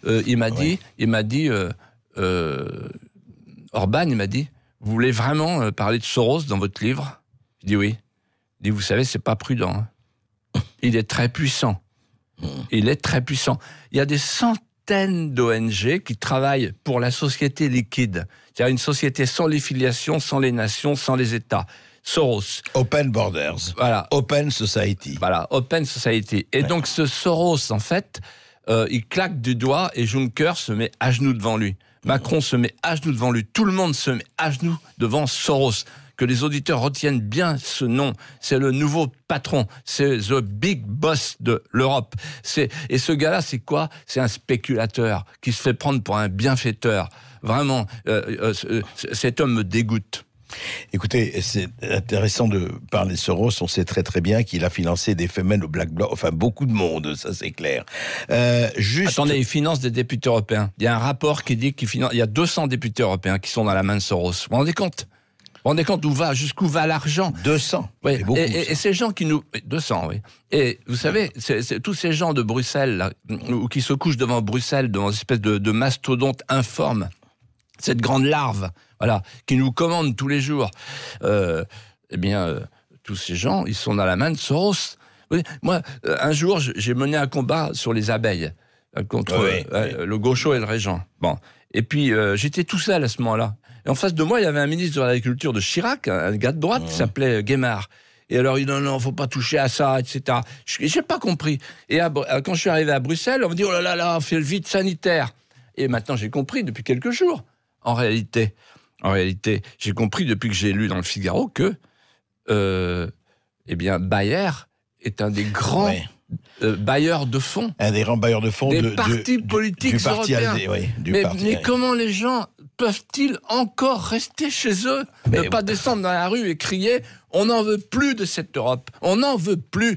Il m'a dit, Orban, il m'a dit, vous voulez vraiment parler de Soros dans votre livre? Je dis oui. Il dit, vous savez, c'est pas prudent. Hein. Il est très puissant. Il est très puissant. Il y a des centaines d'ONG qui travaillent pour la société liquide. C'est-à-dire une société sans les filiations, sans les nations, sans les États. Soros. Open Borders. Voilà. Open Society. Voilà, Open Society. Et donc ce Soros, en fait, il claque du doigt et Juncker se met à genoux devant lui. Macron se met à genoux devant lui. Tout le monde se met à genoux devant Soros. Que les auditeurs retiennent bien ce nom. C'est le nouveau patron. C'est the big boss de l'Europe. Et ce gars-là, c'est quoi? C'est un spéculateur qui se fait prendre pour un bienfaiteur. Vraiment, cet homme me dégoûte. Écoutez, c'est intéressant de parler de Soros. On sait très très bien qu'il a financé des femelles au Black Bloc, enfin beaucoup de monde, ça c'est clair. Attendez, il finance des députés européens. Il y a un rapport qui dit qu'il finance. Il y a 200 députés européens qui sont dans la main de Soros. Vous vous rendez compte? Vous vous rendez compte jusqu'où va l'argent? 200. Oui. C'est beaucoup, et ces gens qui nous... 200, oui. Et vous savez, c'est tous ces gens de Bruxelles, là, ou qui se couchent devant Bruxelles, devant une espèce de mastodonte informe, cette grande larve, voilà, qui nous commande tous les jours. Tous ces gens, ils sont dans la main de Soros. Moi, un jour, j'ai mené un combat sur les abeilles contre le Gaucho et le Régent. Bon. Et puis, j'étais tout seul à ce moment-là. Et en face de moi, il y avait un ministre de l'Agriculture de Chirac, un gars de droite, qui s'appelait Guémard. Et alors, il dit non, faut pas toucher à ça, etc. J'ai pas compris. Et quand je suis arrivé à Bruxelles, on me dit, oh là là, on fait le vide sanitaire. Et maintenant, j'ai compris depuis quelques jours. En réalité, j'ai compris depuis que j'ai lu dans le Figaro que, Bayer est un des grands bailleurs de fonds. Un des grands bailleurs de fonds des partis politiques européens. Mais comment les gens peuvent-ils encore rester chez eux, ne pas descendre dans la rue et crier « On n'en veut plus de cette Europe, on n'en veut plus ».